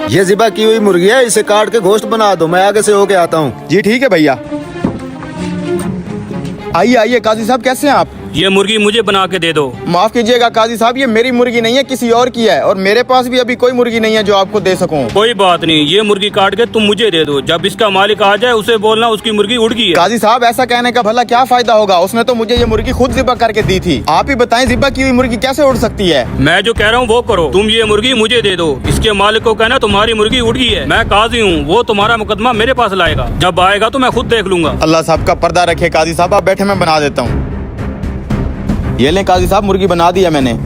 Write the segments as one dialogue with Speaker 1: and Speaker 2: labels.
Speaker 1: ये ज़िबा की हुई मुर्गी है, इसे काट के गोश्त बना दो, मैं आगे से होके आता हूँ।
Speaker 2: जी ठीक है भैया। आइए आइए काजी साहब, कैसे हैं आप?
Speaker 3: ये मुर्गी मुझे बना के दे दो।
Speaker 2: माफ कीजिएगा काजी साहब, ये मेरी मुर्गी नहीं है, किसी और की है, और मेरे पास भी अभी कोई मुर्गी नहीं है जो आपको दे सकूं।
Speaker 3: कोई बात नहीं, ये मुर्गी काट के तुम मुझे दे दो। जब इसका मालिक आ जाए उसे बोलना उसकी मुर्गी उड़ गई है।
Speaker 2: काजी साहब ऐसा कहने का भला क्या फायदा होगा, उसने तो मुझे ये मुर्गी खुद ज़िबा करके दी थी। आप ही बताएं ज़िबा की हुई मुर्गी कैसे उड़ सकती है?
Speaker 3: मैं जो कह रहा हूँ वो करो, तुम ये मुर्गी मुझे दे दो। इसके मालिक को कहना तुम्हारी मुर्गी उड़ गई है। मैं काजी हूँ, वो तुम्हारा मुकदमा मेरे पास लाएगा। जब आएगा तो मैं खुद देख लूंगा।
Speaker 2: अल्लाह साहब का पर्दा रखे। काजी साहब आप बैठे, मैं बना देता हूँ। ये लें काजी साहब, मुर्गी बना दी है मैंने।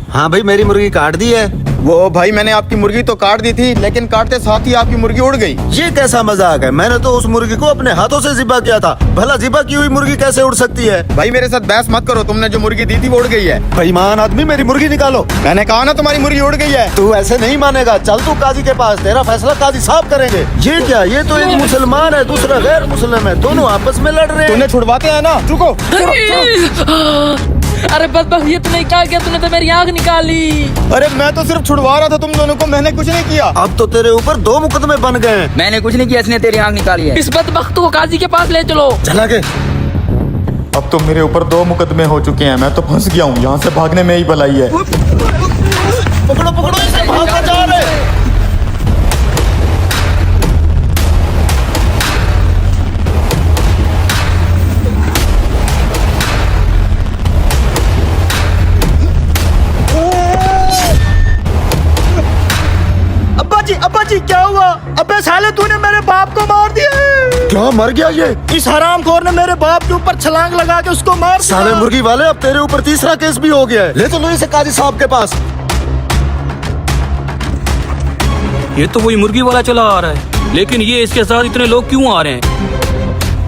Speaker 1: हाँ भाई, मेरी मुर्गी काट दी है।
Speaker 2: वो भाई मैंने आपकी मुर्गी तो काट दी थी, लेकिन काटते साथ ही आपकी मुर्गी उड़ गई।
Speaker 1: ये कैसा मजाक है? मैंने तो उस मुर्गी को अपने हाथों से ज़िबा किया था। भला ज़िबा की हुई मुर्गी कैसे उड़ सकती है?
Speaker 2: भाई मेरे साथ बहस मत करो, तुमने जो मुर्गी दी थी वो उड़ गई है।
Speaker 1: बेईमान आदमी, मेरी मुर्गी निकालो।
Speaker 2: मैंने कहा ना तुम्हारी मुर्गी उड़ गई है।
Speaker 1: तू ऐसे नहीं मानेगा, चल तू काजी के पास, तेरा फैसला काजी साहब करेंगे। ये क्या, ये तो एक मुसलमान है, दूसरा गैर मुस्लिम है, दोनों आपस में लड़ रहे हैं।
Speaker 2: तूने छुड़वाते हैं ना, रुको।
Speaker 4: अरे बदबख्त, ये तूने क्या किया? तूने तो मेरी आँख निकाली।
Speaker 2: अरे मैं तो सिर्फ छुड़वा रहा था तुम दोनों को, मैंने कुछ नहीं किया।
Speaker 1: अब तो तेरे ऊपर 2 मुकदमे बन गए हैं।
Speaker 5: मैंने कुछ नहीं किया, इसने तेरी आंख निकाली है।
Speaker 4: इस बदबख्त को काजी के पास ले चलो।
Speaker 1: चला के।
Speaker 2: अब तो मेरे ऊपर 2 मुकदमे हो चुके हैं, मैं तो फंस गया हूँ, यहाँ से भागने में ही भलाई है।
Speaker 1: पकड़ो पकड़ो इसे, भाग के जा रहे।
Speaker 6: अब्बा जी क्या हुआ? अबे साले तूने मेरे बाप को मार दिया।
Speaker 1: क्या मर गया ये?
Speaker 6: इस हरामखोर ने मेरे बाप के ऊपर छलांग लगा के उसको मार दिया।
Speaker 1: साले मुर्गी वाले, अब तेरे ऊपर तीसरा केस भी हो गया है। ले चलो इसे काजी साहब के पास।
Speaker 3: ये तो वही मुर्गी वाला चला आ रहा है, लेकिन ये इसके साथ इतने लोग क्यों आ रहे हैं?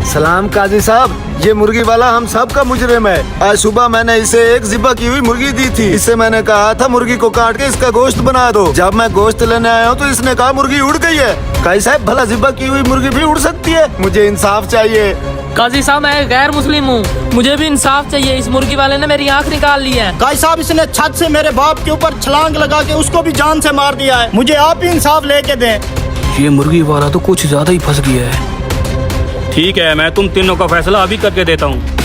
Speaker 1: सलाम काजी साहब, ये मुर्गी वाला हम सब का मुजरिम है। आज सुबह मैंने इसे एक ज़िबा की हुई मुर्गी दी थी। इससे मैंने कहा था मुर्गी को काट के इसका गोश्त बना दो। जब मैं गोश्त लेने आया हूँ तो इसने कहा मुर्गी उड़ गई है। काजी साहब, भला ज़िबा की हुई मुर्गी भी उड़ सकती है? मुझे इंसाफ चाहिए।
Speaker 4: काजी साहब, मैं गैर मुस्लिम हूँ, मुझे भी इंसाफ चाहिए। इस मुर्गी वाले ने मेरी आँख निकाल ली है।
Speaker 6: काजी साहब, इसने छत से मेरे बाप के ऊपर छलांग लगा के उसको भी जान से मार दिया है। मुझे आप ही इंसाफ लेके दें।
Speaker 3: ये मुर्गी वाला तो कुछ ज्यादा ही फंस गया है। ठीक है, मैं तुम तीनों का फैसला अभी करके देता हूँ।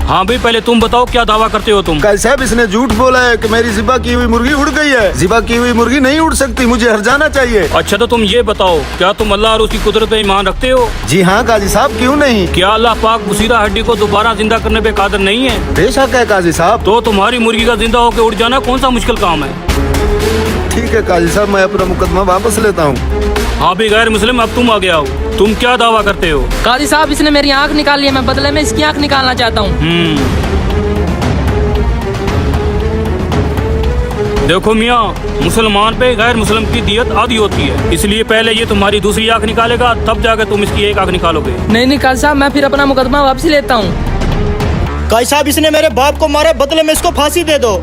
Speaker 3: हाँ भाई, पहले तुम बताओ क्या दावा करते हो तुम?
Speaker 1: काजी साहब, इसने झूठ बोला है कि मेरी ज़िबा की हुई मुर्गी उड़ गई है। ज़िबा की हुई मुर्गी नहीं उड़ सकती, मुझे हर जाना चाहिए।
Speaker 3: अच्छा तो तुम ये बताओ, क्या तुम अल्लाह और उसकी कुदरत पे ईमान रखते हो?
Speaker 1: जी हाँ काजी साहब, क्यों नहीं।
Speaker 3: क्या अल्लाह पाक बुसीरा हड्डी को दोबारा जिंदा करने पे कादिर नहीं है?
Speaker 1: बेशक है काजी साहब।
Speaker 3: तो तुम्हारी मुर्गी का जिंदा होकर उड़ जाना कौन सा मुश्किल काम है?
Speaker 1: ठीक है काजी साहब, मैं अपना मुकदमा वापस लेता हूँ।
Speaker 3: हाँ भी गैर मुस्लिम, अब तुम आ गया हो। तुम क्या दावा करते हो?
Speaker 4: काजी साहब, इसने मेरी आँख निकाली है, मैं बदले में इसकी आँख निकालना चाहता हूँ। देखो मियाँ, मुसलमान पे गैर मुस्लिम की दियत आधी होती है, इसलिए पहले ये तुम्हारी दूसरी आँख निकालेगा, तब जाकर तुम इसकी एक आँख निकालोगे। नहीं काजी साहब, मैं फिर अपना मुकदमा वापस लेता हूँ।
Speaker 6: काजी साहब, इसने मेरे बाप को मारा, बदले में इसको फांसी दे दो।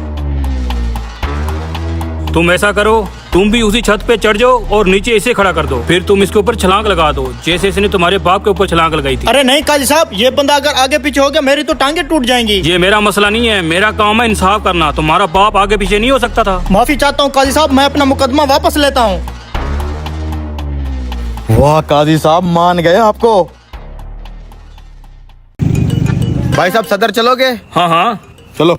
Speaker 3: तुम ऐसा करो, तुम भी उसी छत पे चढ़ जाओ और नीचे इसे खड़ा कर दो, फिर तुम इसके ऊपर छलांग लगा दो, जैसे इसने तुम्हारे बाप के ऊपर छलांग लगाई थी।
Speaker 6: अरे नहीं काजी साहब, ये बंदा अगर आगे पीछे हो गया मेरी तो टांगे टूट जाएंगी।
Speaker 3: ये मेरा मसला नहीं है, मेरा काम है इंसाफ करना। तुम्हारा बाप आगे पीछे नहीं हो सकता था।
Speaker 6: माफी चाहता हूँ काजी साहब, मैं अपना मुकदमा वापस लेता हूँ।
Speaker 2: वाह काजी साहब, मान गए आपको। भाई साहब सदर चलोगे?
Speaker 3: हाँ हाँ
Speaker 2: चलो।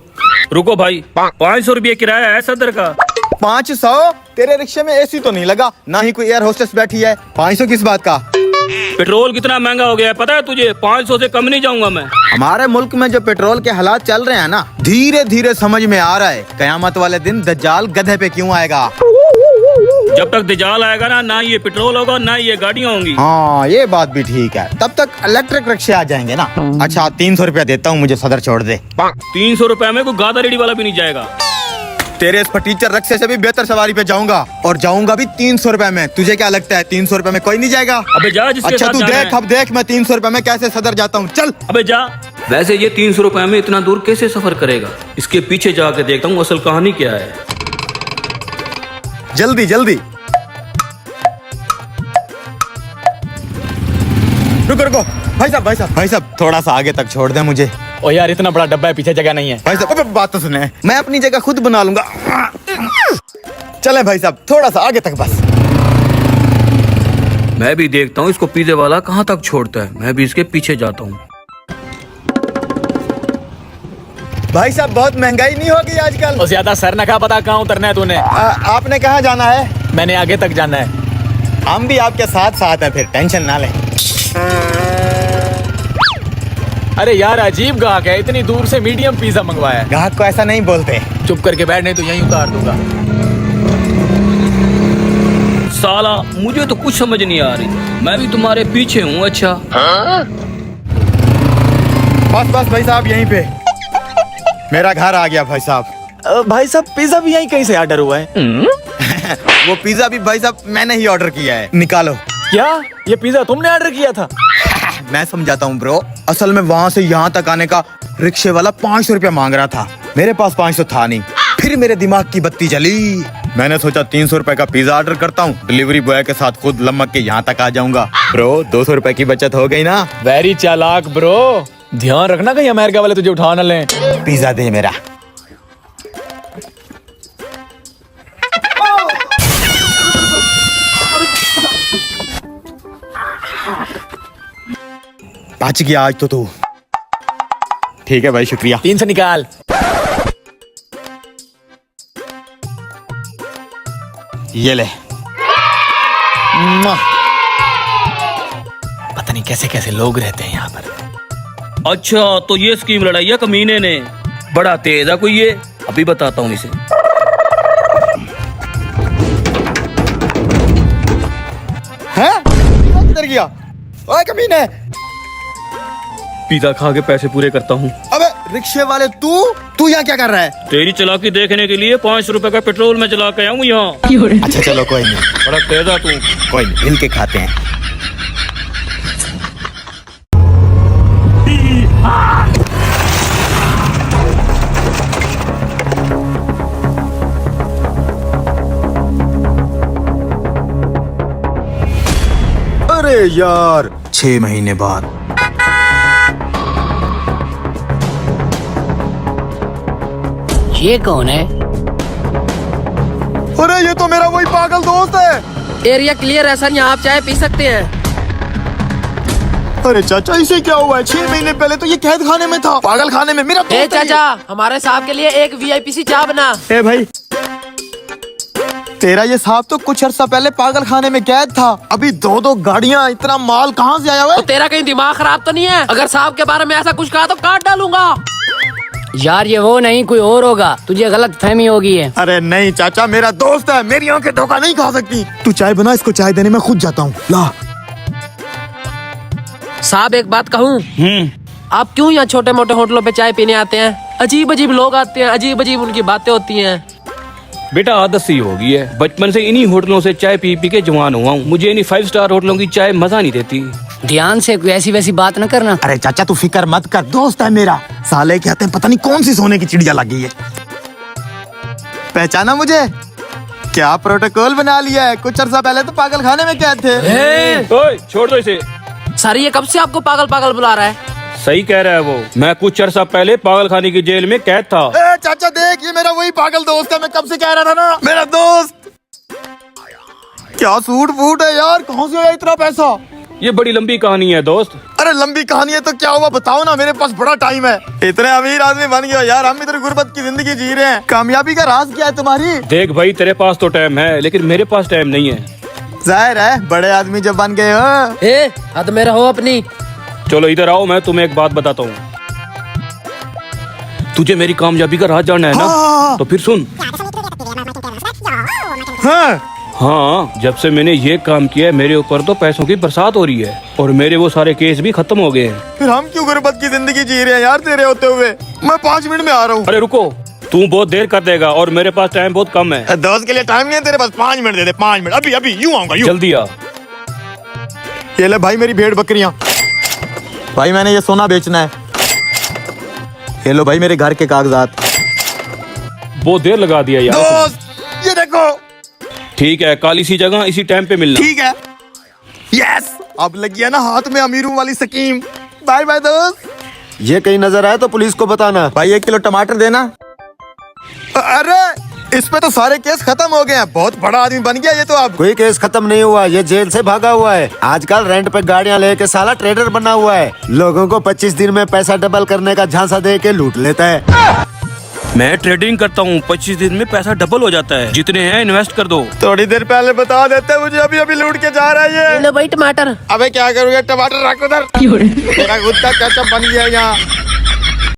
Speaker 3: रुको भाई, 500 रुपये किराया है सदर का।
Speaker 2: 500? तेरे रिक्शे में एसी तो नहीं लगा, ना ही कोई एयर होस्टेस बैठी है। 500 किस बात का?
Speaker 3: पेट्रोल कितना महंगा हो गया है पता है तुझे? 500 से कम नहीं जाऊंगा मैं।
Speaker 2: हमारे मुल्क में जो पेट्रोल के हालात चल रहे हैं ना, धीरे धीरे समझ में आ रहा है कयामत वाले दिन दज्जाल गधे पे क्यों आएगा।
Speaker 3: जब तक दज्जाल आएगा ना ये पेट्रोल होगा ना ये गाड़ियाँ होंगी।
Speaker 2: हाँ ये बात भी ठीक है, तब तक इलेक्ट्रिक रिक्शे आ जाएंगे ना। अच्छा 300 रुपया देता हूँ, मुझे सदर छोड़ दे।
Speaker 3: 300 रुपए में कोई गादा रेडी वाला भी नहीं जाएगा।
Speaker 2: तेरे इस फटीचर रिक्शे से भी बेहतर सवारी पे जाऊंगा, और जाऊंगा भी 300 रुपए में। तुझे क्या लगता है 300 रुपए में कोई नहीं जाएगा?
Speaker 3: अबे जा जिसके
Speaker 2: अच्छा
Speaker 3: साथ
Speaker 2: तू
Speaker 3: जाना
Speaker 2: देख,
Speaker 3: है।
Speaker 2: अब देख मैं 300 रुपए में कैसे सदर जाता हूँ, चल।
Speaker 3: अबे जा। वैसे ये 300 रुपए में इतना दूर कैसे सफर करेगा? इसके पीछे जाके देखता हूँ असल कहानी क्या है।
Speaker 2: जल्दी जल्दी। रुको रुको, भाई साहब थोड़ा सा आगे तक छोड़ दे मुझे।
Speaker 7: ओ यार इतना बड़ा डब्बा है, पीछे जगह नहीं है।
Speaker 2: भाई साहब बात तो सुने, मैं अपनी जगह खुद बना लूंगा। चले भाई साहब थोड़ा सा आगे तक बस।
Speaker 3: मैं भी देखता हूँ इसको पिज्जे वाला कहाँ तक छोड़ता है। मैं भी इसके पीछे जाता हूँ।
Speaker 2: भाई साहब बहुत महंगाई नहीं होगी आजकल?
Speaker 7: और ज्यादा सर न खा, पता कहाँ उतरना है तूने।
Speaker 2: आपने कहाँ जाना है?
Speaker 7: मैंने आगे तक जाना है।
Speaker 2: हम भी आपके साथ साथ हैं, फिर टेंशन ना लें।
Speaker 7: अरे यार अजीब ग्राहक है, इतनी दूर से मीडियम पिज्जा मंगवाया है।
Speaker 2: ग्राहक को ऐसा नहीं बोलते।
Speaker 7: चुप करके बैठ, नहीं तो यहीं उतार दूंगा।
Speaker 3: साला मुझे तो कुछ समझ नहीं आ रही। मैं भी तुम्हारे पीछे हूँ। अच्छा
Speaker 2: बस भाई साहब यहीं पे मेरा घर आ गया भाई साहब।
Speaker 7: भाई साहब पिज्जा भी यहीं कहीं से ऑर्डर हुआ है।
Speaker 2: वो पिज्जा भी भाई साहब मैंने ही ऑर्डर किया है, निकालो।
Speaker 7: क्या ये पिज्जा तुमने ऑर्डर किया था?
Speaker 2: मैं समझाता हूँ ब्रो। असल में वहाँ से यहाँ तक आने का रिक्शे वाला 500 रुपया मांग रहा था। मेरे पास 500 था नहीं। फिर मेरे दिमाग की बत्ती जली। मैंने सोचा 300 रुपए का पिज्जा ऑर्डर करता हूँ, डिलीवरी बॉय के साथ खुद लमक के यहाँ तक आ जाऊंगा। ब्रो 200 रुपए की बचत हो गई ना।
Speaker 7: वेरी चालाक ब्रो। ध्यान रखना कहीं अमेरिका वाले तुझे उठा न लें।
Speaker 2: पिज्जा दे मेरा। बच गया आज तो तू। ठीक है भाई शुक्रिया।
Speaker 7: 3 से निकाल।
Speaker 2: ये ले।
Speaker 7: पता नहीं कैसे कैसे लोग रहते हैं यहाँ पर।
Speaker 3: अच्छा तो ये स्कीम लड़ाई है कमीने ने। बड़ा तेज है कोई ये। अभी बताता हूँ इसे।
Speaker 2: हैं? किधर गया? ओए कमीने।
Speaker 3: पिज्जा खा के पैसे पूरे करता हूँ।
Speaker 2: अबे रिक्शे वाले तू यहाँ क्या कर रहा है?
Speaker 3: तेरी चालाकी देखने के लिए 500 रुपए का पेट्रोल में चला के आऊँ यहाँ।
Speaker 2: अच्छा चलो कोई नहीं,
Speaker 3: बड़ा तेज है तू।
Speaker 2: कोई नहीं, मिल के खाते हैं। अरे यार 6 महीने बाद।
Speaker 8: ये कौन है?
Speaker 2: अरे ये तो मेरा वही पागल दोस्त है।
Speaker 8: एरिया क्लियर है सर, यहाँ आप चाय पी सकते हैं।
Speaker 2: अरे चाचा इसे क्या हुआ है? 6 महीने पहले तो ये कैद खाने में था, पागल खाने में। मेरा
Speaker 8: ए चाचा, हमारे साहब के लिए एक VIP सी चाय बना।
Speaker 2: ए भाई तेरा ये साहब तो कुछ अर्सा पहले पागल खाने में कैद था। अभी 2 गाड़ियाँ, इतना माल कहाँ से आया हुआ
Speaker 8: तो तेरा कहीं दिमाग खराब तो नहीं है? अगर साहब के बारे में ऐसा कुछ कहा तो काट डालूंगा। यार ये वो नहीं, कोई और होगा, तुझे गलत फहमी होगी है।
Speaker 2: अरे नहीं चाचा, मेरा दोस्त है, मेरी आंखें धोखा नहीं खा सकती। तू चाय बना, इसको चाय देने मैं खुद जाता हूँ। ला
Speaker 8: साहब एक बात कहूँ, आप क्यों यहाँ छोटे मोटे होटलों पे चाय पीने आते हैं? अजीब अजीब लोग आते हैं, अजीब अजीब उनकी बातें होती हैं।
Speaker 3: बेटा आदत सी हो गई है। बचपन से इन्हीं होटलों से चाय पी पी के जवान हुआ हूँ। मुझे इन्हीं 5 स्टार होटलों की चाय मजा नहीं देती।
Speaker 8: ध्यान से कोई ऐसी वैसी बात न करना।
Speaker 2: अरे चाचा तू फिक्र मत कर, दोस्त है मेरा। साले कहते हैं पता नहीं कौन सी सोने की चिड़िया लग गई है। पहचाना मुझे? क्या प्रोटोकॉल बना लिया है? कुछ अर्सा पहले तो पागल खाने में कैद थे।
Speaker 3: ओए छोड़ दो इसे।
Speaker 8: सर ये कब से आपको पागल पागल बुला रहा है?
Speaker 3: सही कह रहा है वो। मैं कुछ अर्सा पहले पागल खाने की जेल में कैद था।
Speaker 2: ए, चाचा देख, ये मेरा वही पागल दोस्त है। मैं कब से कह रहा था ना, मेरा दोस्त। क्या सूट बूट है यार, कहाँ से आया इतना पैसा?
Speaker 3: ये बड़ी लंबी कहानी है दोस्त।
Speaker 2: अरे लंबी कहानी है तो क्या हुआ बताओ ना, मेरे पास बड़ा टाइम है। इतने अमीर आदमी बन गए यार, हम इधर गुर्बत की जिंदगी जी रहे हैं। कामयाबी का राज क्या है तुम्हारी?
Speaker 3: देख भाई तेरे पास तो टाइम है, लेकिन मेरे पास टाइम नहीं है।
Speaker 2: जाहिर है बड़े आदमी जब बन गए हो।
Speaker 8: ए हद में रहो अपनी।
Speaker 3: चलो इधर आओ, मैं तुम्हें एक बात बताता हूँ। तुझे मेरी कामयाबी का राज जानना है ना?
Speaker 2: हाँ।
Speaker 3: तो फिर सुन। हाँ, जब से मैंने ये काम किया है मेरे ऊपर तो पैसों की बरसात हो रही है और मेरे वो सारे केस भी खत्म हो गए हैं।
Speaker 2: फिर हम क्यों गुर्बत की जिंदगी जी रहे हैं यार तेरे होते हुए? मैं 5 मिनट में आ रहा हूँ।
Speaker 3: अरे रुको, तू बहुत देर कर देगा और मेरे पास टाइम बहुत कम है।
Speaker 2: दोस्त के लिए टाइम नहीं है तेरे पास? 5 मिनट दे दे, 5 मिनट। अभी अभी यूं आऊंगा, यूं।
Speaker 3: जल्दी आ।
Speaker 2: ये ले भाई मेरी भेड़ बकरियां। भाई मैंने ये सोना बेचना है। ये लो भाई मेरे घर के कागजात।
Speaker 3: बहुत देर लगा दिया यार।
Speaker 2: दोस्त ये देखो।
Speaker 3: ठीक है, कल इसी जगह इसी टाइम पे मिलना।
Speaker 2: ठीक है। यस। अब लग गया ना हाथ में अमीरों वाली स्कीम। बाय बाय दोस्त।
Speaker 1: ये कहीं नजर आए तो पुलिस को बताना।
Speaker 2: भाई 1 किलो टमाटर देना। अरे इस पे तो सारे केस खत्म हो गए हैं, बहुत बड़ा आदमी बन गया ये तो। अब
Speaker 1: कोई केस खत्म नहीं हुआ, ये जेल से भागा हुआ है। आजकल रेंट पे गाड़ियां लेके साला ट्रेडर बना हुआ है। लोगों को 25 दिन में पैसा डबल करने का झांसा दे के लूट लेता है।
Speaker 3: मैं ट्रेडिंग करता हूँ, 25 दिन में पैसा डबल हो जाता है। जितने हैं इन्वेस्ट कर दो।
Speaker 2: थोड़ी देर पहले बता देते, मुझे अभी अभी लूट के जा रहा है ये।
Speaker 8: लो भाई टमाटर।
Speaker 2: अबे क्या करोगे, टमाटर रख उधर। मेरा खुद का केचप बन गया यहाँ।